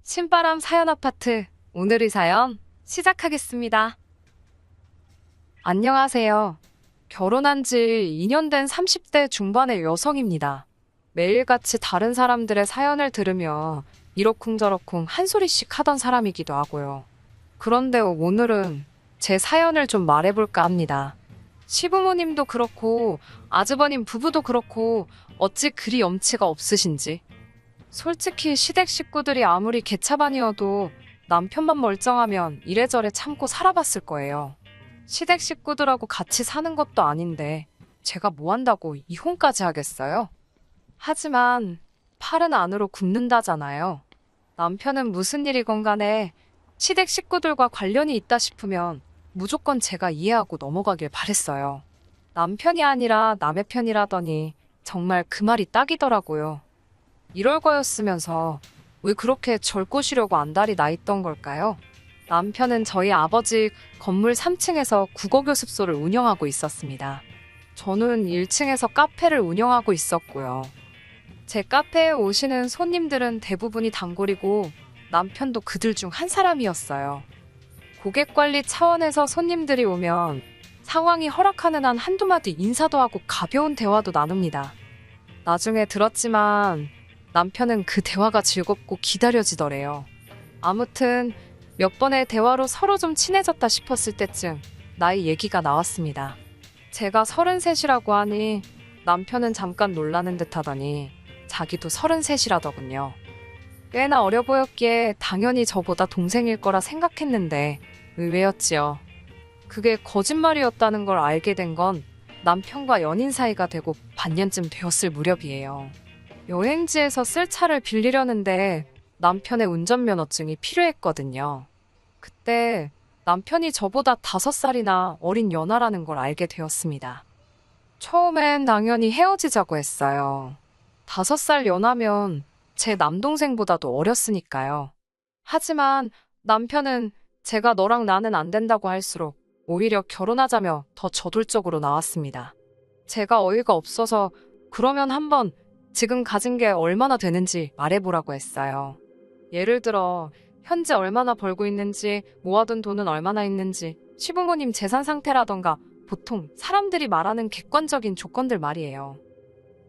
신바람 사연 아파트 오늘의 사연 시작하겠습니다. 안녕하세요. 결혼한 지 2년 된 30대 중반의 여성입니다. 매일같이 다른 사람들의 사연을 들으며 이러쿵저러쿵 한 소리씩 하던 사람이기도 하고요. 그런데 오늘은 제 사연을 좀 말해볼까 합니다. 시부모님도 그렇고 아주버님 부부도 그렇고 어찌 그리 염치가 없으신지. 솔직히 시댁 식구들이 아무리 개차반이어도 남편만 멀쩡하면 이래저래 참고 살아봤을 거예요. 시댁 식구들하고 같이 사는 것도 아닌데 제가 뭐 한다고 이혼까지 하겠어요? 하지만 팔은 안으로 굽는다잖아요. 남편은 무슨 일이건 간에 시댁 식구들과 관련이 있다 싶으면 무조건 제가 이해하고 넘어가길 바랬어요. 남편이 아니라 남의 편이라더니 정말 그 말이 딱이더라고요. 이럴 거였으면서 왜 그렇게 절 꼬시려고 안달이 나 있던 걸까요? 남편은 저희 아버지 건물 3층에서 국어교습소를 운영하고 있었습니다. 저는 1층에서 카페를 운영하고 있었고요. 제 카페에 오시는 손님들은 대부분이 단골이고 남편도 그들 중 한 사람이었어요. 고객 관리 차원에서 손님들이 오면 상황이 허락하는 한 한두 마디 인사도 하고 가벼운 대화도 나눕니다. 나중에 들었지만 남편은 그 대화가 즐겁고 기다려지더래요. 아무튼 몇 번의 대화로 서로 좀 친해졌다 싶었을 때쯤 나이 얘기가 나왔습니다. 제가 33이라고 하니 남편은 잠깐 놀라는 듯 하더니 자기도 33이라더군요. 꽤나 어려 보였기에 당연히 저보다 동생일 거라 생각했는데 의외였지요. 그게 거짓말이었다는 걸 알게 된 건 남편과 연인 사이가 되고 반년쯤 되었을 무렵이에요. 여행지에서 쓸 차를 빌리려는데 남편의 운전면허증이 필요했거든요. 그때 남편이 저보다 5살이나 어린 연하라는 걸 알게 되었습니다. 처음엔 당연히 헤어지자고 했어요. 5살 연하면 제 남동생보다도 어렸으니까요. 하지만 남편은 제가 너랑 나는 안 된다고 할수록 오히려 결혼하자며 더 저돌적으로 나왔습니다. 제가 어이가 없어서 그러면 한번 지금 가진 게 얼마나 되는지 말해보라고 했어요. 예를 들어 현재 얼마나 벌고 있는지, 모아둔 돈은 얼마나 있는지, 시부모님 재산 상태라던가 보통 사람들이 말하는 객관적인 조건들 말이에요.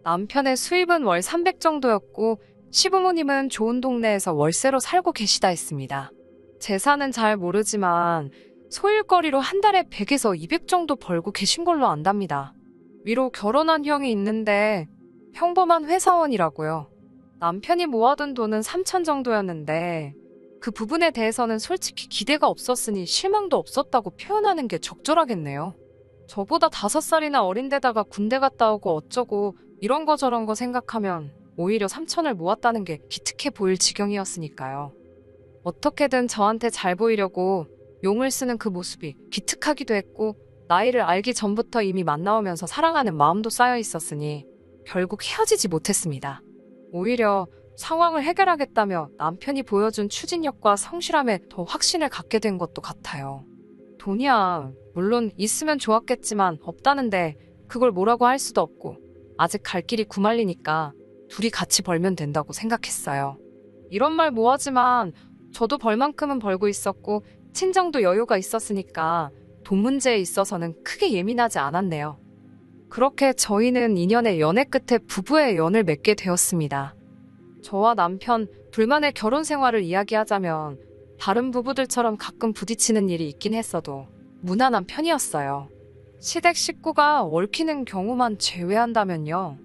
남편의 수입은 월 300 정도였고 시부모님은 좋은 동네에서 월세로 살고 계시다 했습니다. 재산은 잘 모르지만 소일거리로 한 달에 100에서 200 정도 벌고 계신 걸로 안답니다. 위로 결혼한 형이 있는데 평범한 회사원이라고요. 남편이 모아둔 돈은 3천 정도였는데 그 부분에 대해서는 솔직히 기대가 없었으니 실망도 없었다고 표현하는 게 적절하겠네요. 저보다 5살이나 어린데다가 군대 갔다 오고 어쩌고 이런 거 저런 거 생각하면 오히려 3천을 모았다는 게 기특해 보일 지경이었으니까요. 어떻게든 저한테 잘 보이려고 용을 쓰는 그 모습이 기특하기도 했고 나이를 알기 전부터 이미 만나오면서 사랑하는 마음도 쌓여 있었으니 결국 헤어지지 못했습니다. 오히려 상황을 해결하겠다며 남편이 보여준 추진력과 성실함에 더 확신을 갖게 된 것도 같아요. 돈이야 물론 있으면 좋았겠지만 없다는데 그걸 뭐라고 할 수도 없고 아직 갈 길이 구말리니까 둘이 같이 벌면 된다고 생각했어요. 이런 말 뭐하지만 저도 벌 만큼은 벌고 있었고 친정도 여유가 있었으니까 돈 문제에 있어서는 크게 예민하지 않았네요. 그렇게 저희는 2년의 연애 끝에 부부의 연을 맺게 되었습니다. 저와 남편 둘만의 결혼 생활을 이야기하자면 다른 부부들처럼 가끔 부딪히는 일이 있긴 했어도 무난한 편이었어요. 시댁 식구가 얽히는 경우만 제외한다면요.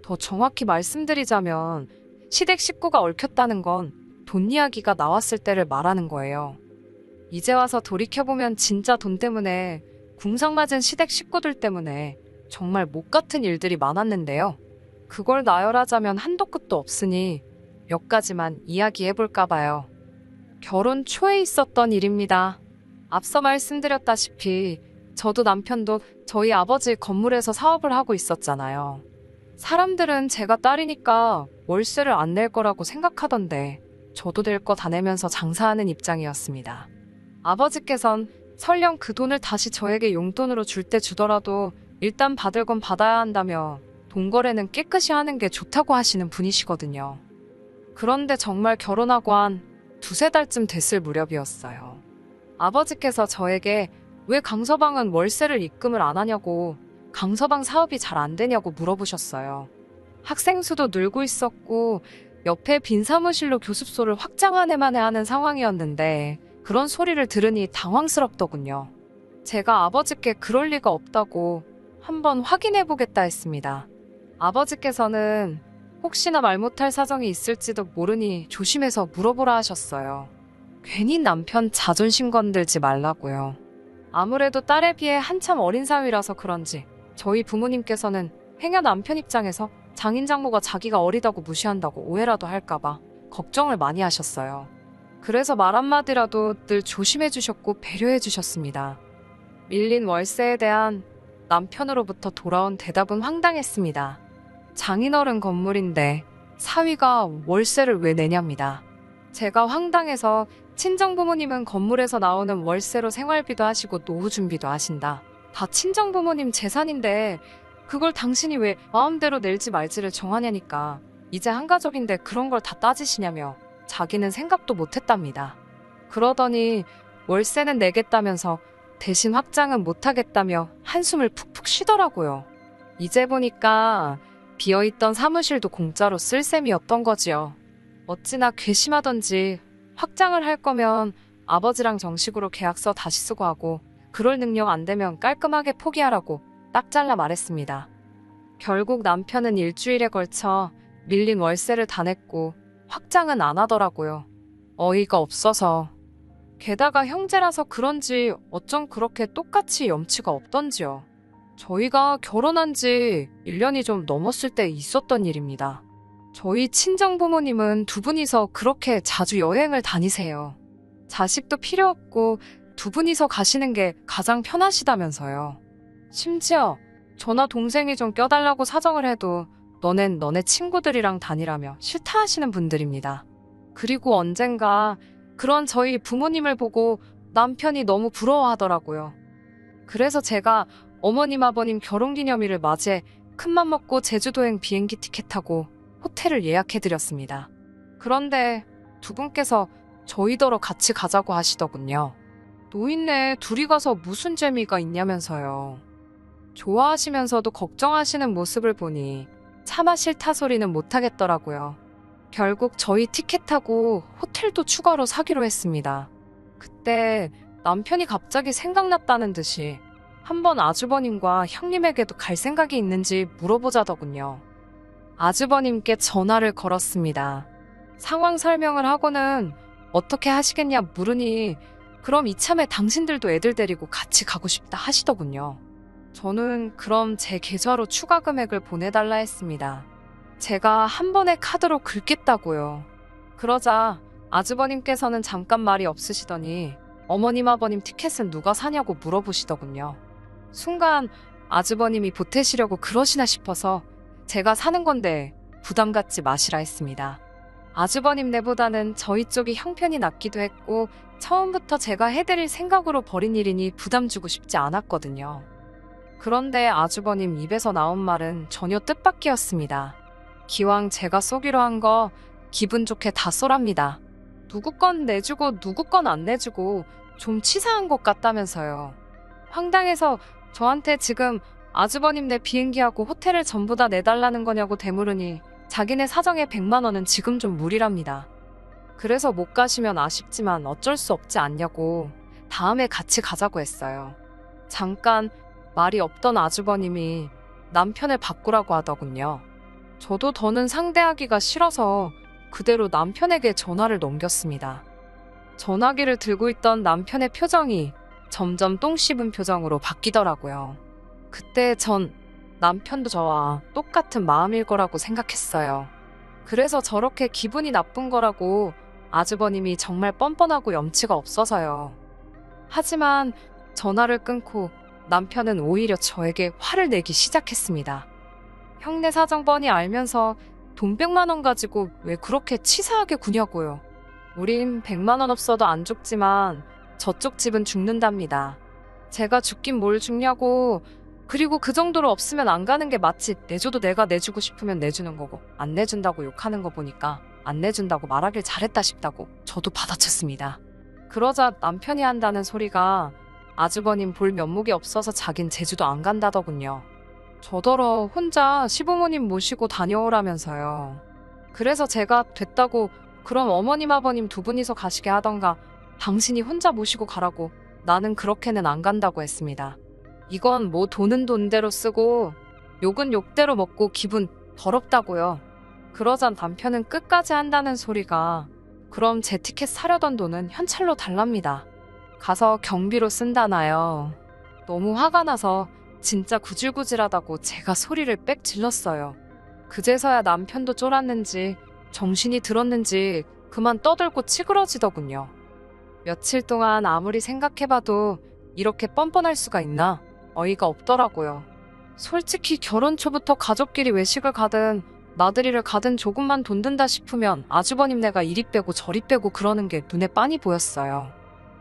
더 정확히 말씀드리자면 시댁 식구가 얽혔다는 건 돈 이야기가 나왔을 때를 말하는 거예요. 이제 와서 돌이켜보면 진짜 돈 때문에 궁상맞은 시댁 식구들 때문에 정말 못 같은 일들이 많았는데요. 그걸 나열하자면 한도 끝도 없으니 몇 가지만 이야기해볼까 봐요. 결혼 초에 있었던 일입니다. 앞서 말씀드렸다시피 저도 남편도 저희 아버지 건물에서 사업을 하고 있었잖아요. 사람들은 제가 딸이니까 월세를 안 낼 거라고 생각하던데 저도 될 거 다 내면서 장사하는 입장이었습니다. 아버지께선 설령 그 돈을 다시 저에게 용돈으로 줄 때 주더라도 일단 받을 건 받아야 한다며 돈 거래는 깨끗이 하는 게 좋다고 하시는 분이시거든요. 그런데 정말 결혼하고 한 두세 달쯤 됐을 무렵이었어요. 아버지께서 저에게 왜 강서방은 월세를 입금을 안 하냐고, 강서방 사업이 잘 안 되냐고 물어보셨어요. 학생 수도 늘고 있었고 옆에 빈 사무실로 교습소를 확장하네만 하는 상황이었는데 그런 소리를 들으니 당황스럽더군요. 제가 아버지께 그럴 리가 없다고 한번 확인해보겠다 했습니다. 아버지께서는 혹시나 말 못할 사정이 있을지도 모르니 조심해서 물어보라 하셨어요. 괜히 남편 자존심 건들지 말라고요. 아무래도 딸에 비해 한참 어린 사위라서 그런지 저희 부모님께서는 행여 남편 입장에서 장인 장모가 자기가 어리다고 무시한다고 오해라도 할까봐 걱정을 많이 하셨어요. 그래서 말 한마디라도 늘 조심해 주셨고 배려해 주셨습니다. 밀린 월세에 대한 남편으로부터 돌아온 대답은 황당했습니다. 장인어른 건물인데 사위가 월세를 왜 내냐입니다. 제가 황당해서 친정부모님은 건물에서 나오는 월세로 생활비도 하시고 노후 준비도 하신다. 다 친정부모님 재산인데 그걸 당신이 왜 마음대로 낼지 말지를 정하냐니까. 이제 한가족인데 그런 걸 다 따지시냐며 자기는 생각도 못했답니다. 그러더니 월세는 내겠다면서 대신 확장은 못하겠다며 한숨을 푹푹 쉬더라고요. 이제 보니까 비어있던 사무실도 공짜로 쓸 셈이었던 거지요. 어찌나 괘씸하던지 확장을 할 거면 아버지랑 정식으로 계약서 다시 쓰고 하고 그럴 능력 안 되면 깔끔하게 포기하라고 딱 잘라 말했습니다. 결국 남편은 일주일에 걸쳐 밀린 월세를 다 냈고 확장은 안 하더라고요. 어이가 없어서. 게다가 형제라서 그런지 어쩜 그렇게 똑같이 염치가 없던지요. 저희가 결혼한 지 1년이 좀 넘었을 때 있었던 일입니다. 저희 친정부모님은 두 분이서 그렇게 자주 여행을 다니세요. 자식도 필요 없고 두 분이서 가시는 게 가장 편하시다면서요. 심지어 저나 동생이 좀 껴달라고 사정을 해도 너넨 너네 친구들이랑 다니라며 싫다 하시는 분들입니다. 그리고 언젠가 그런 저희 부모님을 보고 남편이 너무 부러워하더라고요. 그래서 제가 어머님 아버님 결혼기념일을 맞이해 큰맘 먹고 제주도행 비행기 티켓하고 호텔을 예약해드렸습니다. 그런데 두 분께서 저희더러 같이 가자고 하시더군요. 노인네 둘이 가서 무슨 재미가 있냐면서요. 좋아하시면서도 걱정하시는 모습을 보니 차마 싫다 소리는 못하겠더라고요. 결국 저희 티켓하고 호텔도 추가로 사기로 했습니다. 그때 남편이 갑자기 생각났다는 듯이 한번 아주버님과 형님에게도 갈 생각이 있는지 물어보자더군요. 아주버님께 전화를 걸었습니다. 상황 설명을 하고는 어떻게 하시겠냐 물으니 그럼 이참에 당신들도 애들 데리고 같이 가고 싶다 하시더군요. 저는 그럼 제 계좌로 추가 금액을 보내달라 했습니다. 제가 한 번에 카드로 긁겠다고요. 그러자 아주버님께서는 잠깐 말이 없으시더니 어머님 아버님 티켓은 누가 사냐고 물어보시더군요. 순간 아주버님이 보태시려고 그러시나 싶어서 제가 사는 건데 부담 갖지 마시라 했습니다. 아주버님네보다는 저희 쪽이 형편이 낫기도 했고 처음부터 제가 해드릴 생각으로 벌인 일이니 부담 주고 싶지 않았거든요. 그런데 아주버님 입에서 나온 말은 전혀 뜻밖이었습니다. 기왕 제가 쏘기로 한 거 기분 좋게 다 쏘랍니다. 누구 건 내주고 누구 건 안 내주고 좀 치사한 것 같다면서요. 황당해서 저한테 지금 아주버님네 비행기하고 호텔을 전부 다 내달라는 거냐고 되물으니 자기네 사정에 100만 원은 지금 좀 무리랍니다. 그래서 못 가시면 아쉽지만 어쩔 수 없지 않냐고 다음에 같이 가자고 했어요. 잠깐 말이 없던 아주버님이 남편을 바꾸라고 하더군요. 저도 더는 상대하기가 싫어서 그대로 남편에게 전화를 넘겼습니다. 전화기를 들고 있던 남편의 표정이 점점 똥 씹은 표정으로 바뀌더라고요. 그때 전 남편도 저와 똑같은 마음일 거라고 생각했어요. 그래서 저렇게 기분이 나쁜 거라고 아주버님이 정말 뻔뻔하고 염치가 없어서요. 하지만 전화를 끊고 남편은 오히려 저에게 화를 내기 시작했습니다. 형네 사정 뻔히 알면서 돈 100만 원 가지고 왜 그렇게 치사하게 구냐고요. 우린 100만 원 없어도 안 죽지만 저쪽 집은 죽는답니다. 제가 죽긴 뭘 죽냐고. 그리고 그 정도로 없으면 안 가는 게 맞지. 내줘도 내가 내주고 싶으면 내주는 거고 안 내준다고 욕하는 거 보니까 안 내준다고 말하길 잘했다 싶다고 저도 받아쳤습니다. 그러자 남편이 한다는 소리가 아주버님 볼 면목이 없어서 자긴 제주도 안 간다더군요. 저더러 혼자 시부모님 모시고 다녀오라면서요. 그래서 제가 됐다고 그럼 어머님 아버님 두 분이서 가시게 하던가 당신이 혼자 모시고 가라고 나는 그렇게는 안 간다고 했습니다. 이건 뭐 돈은 돈대로 쓰고 욕은 욕대로 먹고 기분 더럽다고요. 그러자 남편은 끝까지 한다는 소리가 그럼 제 티켓 사려던 돈은 현찰로 달랍니다. 가서 경비로 쓴다나요. 너무 화가 나서 진짜 구질구질하다고 제가 소리를 빽 질렀어요. 그제서야 남편도 쫄았는지 정신이 들었는지 그만 떠들고 치그러지더군요. 며칠 동안 아무리 생각해봐도 이렇게 뻔뻔할 수가 있나 어이가 없더라고요. 솔직히 결혼 초부터 가족끼리 외식을 가든 나들이를 가든 조금만 돈 든다 싶으면 아주버님네가 이리 빼고 저리 빼고 그러는 게 눈에 빤히 보였어요.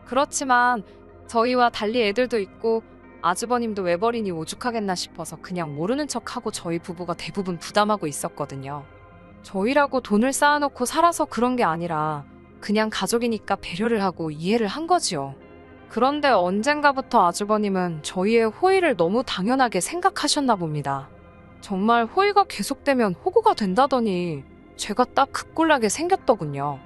그렇지만 저희와 달리 애들도 있고 아주버님도 외벌이니 오죽하겠나 싶어서 그냥 모르는 척하고 저희 부부가 대부분 부담하고 있었거든요. 저희라고 돈을 쌓아놓고 살아서 그런 게 아니라 그냥 가족이니까 배려를 하고 이해를 한 거지요. 그런데 언젠가부터 아주버님은 저희의 호의를 너무 당연하게 생각하셨나 봅니다. 정말 호의가 계속되면 호구가 된다더니 제가 딱 그 꼴나게 생겼더군요.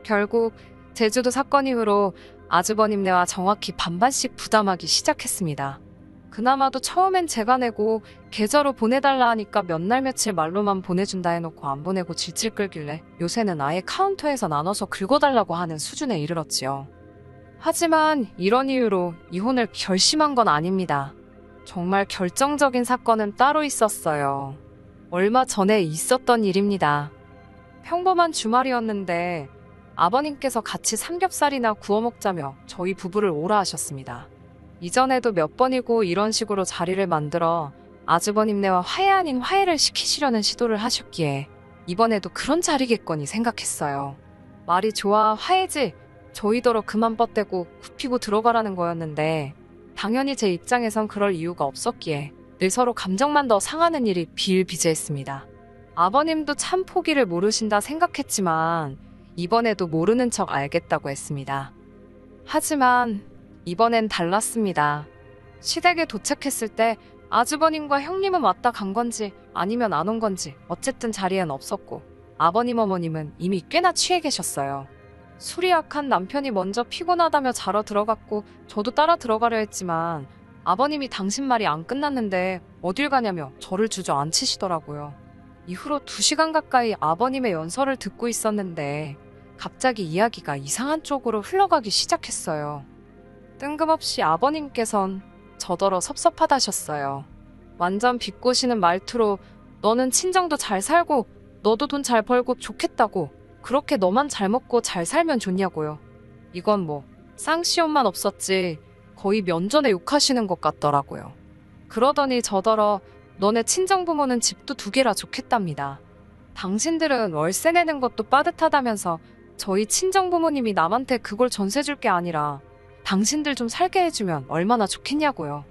결국 제주도 사건 이후로 아주버님네와 정확히 반반씩 부담하기 시작했습니다. 그나마도 처음엔 제가 내고 계좌로 보내달라 하니까 몇 날 며칠 말로만 보내준다 해놓고 안 보내고 질질 끌길래 요새는 아예 카운터에서 나눠서 긁어달라고 하는 수준에 이르렀지요. 하지만 이런 이유로 이혼을 결심한 건 아닙니다. 정말 결정적인 사건은 따로 있었어요. 얼마 전에 있었던 일입니다. 평범한 주말이었는데 아버님께서 같이 삼겹살이나 구워 먹자며 저희 부부를 오라 하셨습니다. 이전에도 몇 번이고 이런 식으로 자리를 만들어 아주버님네와 화해 아닌 화해를 시키시려는 시도를 하셨기에 이번에도 그런 자리겠거니 생각했어요. 말이 좋아 화해지 저희더러 그만 뻗대고 굽히고 들어가라는 거였는데 당연히 제 입장에선 그럴 이유가 없었기에 늘 서로 감정만 더 상하는 일이 비일비재했습니다. 아버님도 참 포기를 모르신다 생각했지만 이번에도 모르는 척 알겠다고 했습니다. 하지만 이번엔 달랐습니다. 시댁에 도착했을 때 아주버님과 형님은 왔다 간 건지 아니면 안 온 건지 어쨌든 자리엔 없었고 아버님 어머님은 이미 꽤나 취해 계셨어요. 술이 약한 남편이 먼저 피곤하다며 자러 들어갔고 저도 따라 들어가려 했지만 아버님이 당신 말이 안 끝났는데 어딜 가냐며 저를 주저앉히시더라고요. 이후로 2시간 가까이 아버님의 연설을 듣고 있었는데 갑자기 이야기가 이상한 쪽으로 흘러가기 시작했어요. 뜬금없이 아버님께선 저더러 섭섭하다셨어요. 완전 비꼬시는 말투로 너는 친정도 잘 살고 너도 돈 잘 벌고 좋겠다고 그렇게 너만 잘 먹고 잘 살면 좋냐고요. 이건 뭐 쌍시옷만 없었지 거의 면전에 욕하시는 것 같더라고요. 그러더니 저더러 너네 친정부모는 집도 2개라 좋겠답니다. 당신들은 월세 내는 것도 빠듯하다면서 저희 친정부모님이 남한테 그걸 전세 줄 게 아니라 당신들 좀 살게 해주면 얼마나 좋겠냐고요.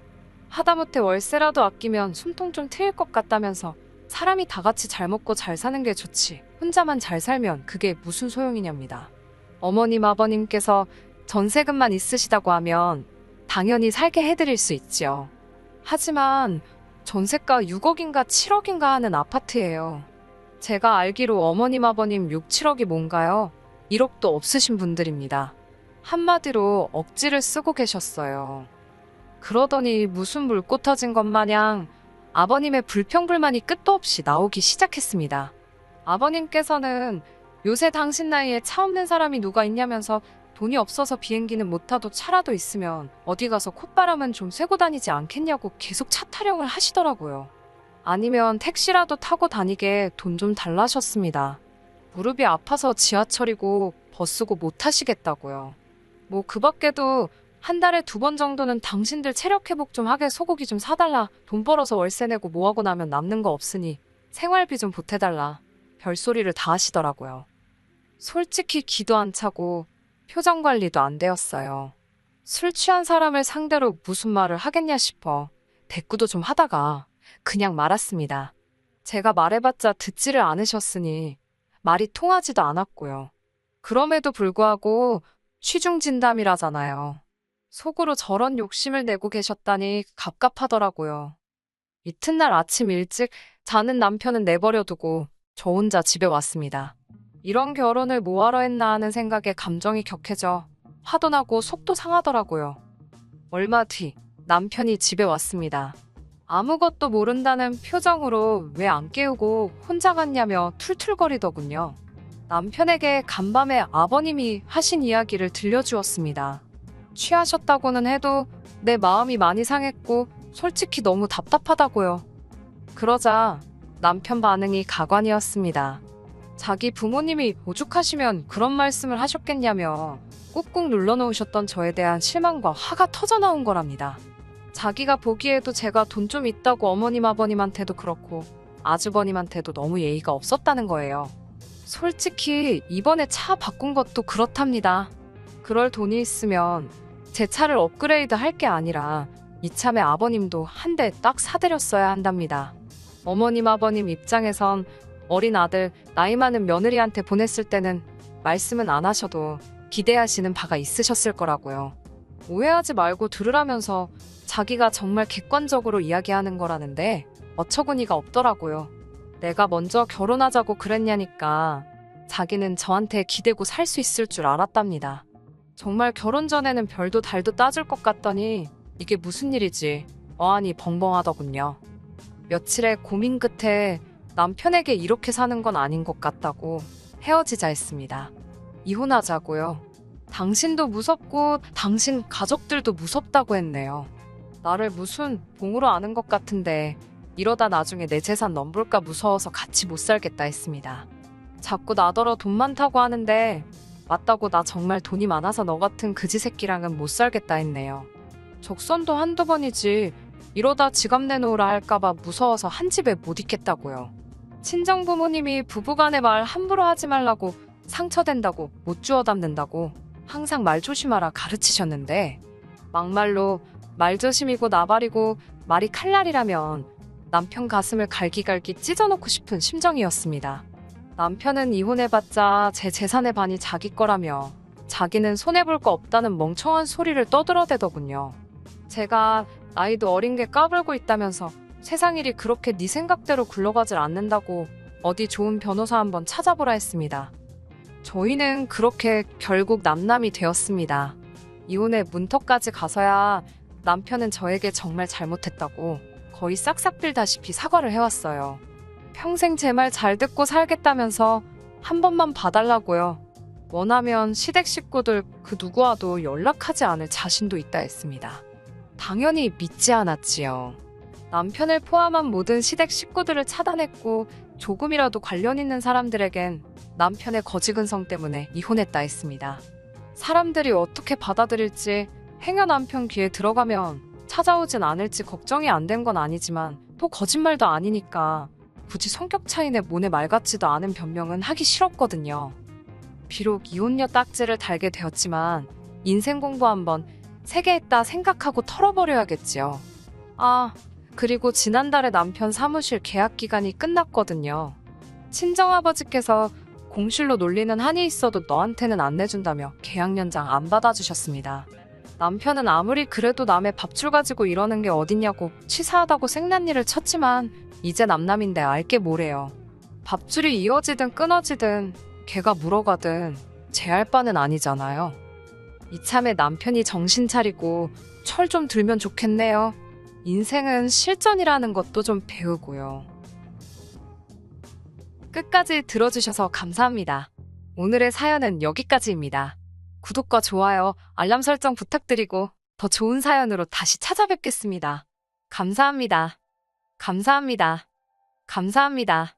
하다못해 월세라도 아끼면 숨통 좀 트일 것 같다면서 사람이 다 같이 잘 먹고 잘 사는 게 좋지 혼자만 잘 살면 그게 무슨 소용이냐입니다. 어머님 아버님께서 전세금만 있으시다고 하면 당연히 살게 해드릴 수 있지요. 하지만 전세가 6억인가 7억인가 하는 아파트예요. 제가 알기로 어머님 아버님 6, 7억이 뭔가요? 1억도 없으신 분들입니다. 한마디로 억지를 쓰고 계셨어요. 그러더니 무슨 물꽃 터진 것 마냥 아버님의 불평불만이 끝도 없이 나오기 시작했습니다. 아버님께서는 요새 당신 나이에 차 없는 사람이 누가 있냐면서 돈이 없어서 비행기는 못 타도 차라도 있으면 어디 가서 콧바람은 좀 쐬고 다니지 않겠냐고 계속 차 타령을 하시더라고요. 아니면 택시라도 타고 다니게 돈 좀 달라셨습니다. 무릎이 아파서 지하철이고 버스고 못 타시겠다고요. 뭐 그 밖에도 한 달에 2번 정도는 당신들 체력 회복 좀 하게 소고기 좀 사달라. 돈 벌어서 월세 내고 뭐하고 나면 남는 거 없으니 생활비 좀 보태달라. 별소리를 다 하시더라고요. 솔직히 기도 안 차고 표정 관리도 안 되었어요. 술 취한 사람을 상대로 무슨 말을 하겠냐 싶어 대꾸도 좀 하다가 그냥 말았습니다. 제가 말해봤자 듣지를 않으셨으니 말이 통하지도 않았고요. 그럼에도 불구하고 취중진담이라잖아요. 속으로 저런 욕심을 내고 계셨다니 갑갑하더라고요. 이튿날 아침 일찍 자는 남편은 내버려두고 저 혼자 집에 왔습니다. 이런 결혼을 뭐하러 했나 하는 생각에 감정이 격해져 화도 나고 속도 상하더라고요. 얼마 뒤 남편이 집에 왔습니다. 아무것도 모른다는 표정으로 왜 안 깨우고 혼자 갔냐며 툴툴거리더군요. 남편에게 간밤에 아버님이 하신 이야기를 들려주었습니다. 취하셨다고는 해도 내 마음이 많이 상했고 솔직히 너무 답답하다고요. 그러자 남편 반응이 가관이었습니다. 자기 부모님이 오죽하시면 그런 말씀을 하셨겠냐며 꾹꾹 눌러놓으셨던 저에 대한 실망과 화가 터져나온 거랍니다. 자기가 보기에도 제가 돈 좀 있다고 어머님 아버님한테도 그렇고 아주버님한테도 너무 예의가 없었다는 거예요. 솔직히 이번에 차 바꾼 것도 그렇답니다. 그럴 돈이 있으면 제 차를 업그레이드 할 게 아니라 이참에 아버님도 한 대 딱 사드렸어야 한답니다. 어머님 아버님 입장에선 어린 아들 나이 많은 며느리한테 보냈을 때는 말씀은 안 하셔도 기대하시는 바가 있으셨을 거라고요. 오해하지 말고 들으라면서 자기가 정말 객관적으로 이야기하는 거라는데 어처구니가 없더라고요. 내가 먼저 결혼하자고 그랬냐니까 자기는 저한테 기대고 살 수 있을 줄 알았답니다. 정말 결혼 전에는 별도 달도 따질 것 같더니 이게 무슨 일이지 어안이 벙벙하더군요. 며칠의 고민 끝에 남편에게 이렇게 사는 건 아닌 것 같다고 헤어지자 했습니다. 이혼하자고요. 당신도 무섭고 당신 가족들도 무섭다고 했네요. 나를 무슨 봉으로 아는 것 같은데 이러다 나중에 내 재산 넘볼까 무서워서 같이 못 살겠다 했습니다. 자꾸 나더러 돈 많다고 하는데 맞다고 나 정말 돈이 많아서 너 같은 그지 새끼랑은 못 살겠다 했네요. 적선도 한두 번이지 이러다 지갑 내놓으라 할까봐 무서워서 한 집에 못 있겠다고요. 친정부모님이 부부간의 말 함부로 하지 말라고 상처된다고 못 주워 담는다고 항상 말 조심하라 가르치셨는데 막말로 말조심이고 나발이고 말이 칼날이라면 남편 가슴을 갈기갈기 찢어놓고 싶은 심정이었습니다. 남편은 이혼해봤자 제 재산의 반이 자기 거라며 자기는 손해볼 거 없다는 멍청한 소리를 떠들어대더군요. 제가 나이도 어린 게 까불고 있다면서 세상 일이 그렇게 네 생각대로 굴러가질 않는다고 어디 좋은 변호사 한번 찾아보라 했습니다. 저희는 그렇게 결국 남남이 되었습니다. 이혼의 문턱까지 가서야 남편은 저에게 정말 잘못했다고 거의 싹싹 빌다시피 사과를 해왔어요. 평생 제 말 잘 듣고 살겠다면서 한 번만 봐달라고요. 원하면 시댁 식구들 그 누구와도 연락하지 않을 자신도 있다 했습니다. 당연히 믿지 않았지요. 남편을 포함한 모든 시댁 식구들을 차단했고 조금이라도 관련 있는 사람들에겐 남편의 거지근성 때문에 이혼했다 했습니다. 사람들이 어떻게 받아들일지 행여 남편 귀에 들어가면 찾아오진 않을지 걱정이 안 된 건 아니지만 또 거짓말도 아니니까 굳이 성격 차이내 모네 말 같지도 않은 변명은 하기 싫었거든요. 비록 이혼녀 딱지를 달게 되었지만 인생 공부 한번 세게 했다 생각하고 털어버려야겠지요. 그리고 지난달에 남편 사무실 계약 기간이 끝났거든요. 친정아버지께서 공실로 놀리는 한이 있어도 너한테는 안 내준다며 계약 연장 안 받아주셨습니다. 남편은 아무리 그래도 남의 밥줄 가지고 이러는 게 어딨냐고 치사하다고 생난리를 쳤지만 이제 남남인데 알게 뭐래요. 밥줄이 이어지든 끊어지든 걔가 물어가든 제 할 바는 아니잖아요. 이참에 남편이 정신 차리고 철 좀 들면 좋겠네요. 인생은 실전이라는 것도 좀 배우고요. 끝까지 들어주셔서 감사합니다. 오늘의 사연은 여기까지입니다. 구독과 좋아요, 알람 설정 부탁드리고 더 좋은 사연으로 다시 찾아뵙겠습니다. 감사합니다. 감사합니다. 감사합니다.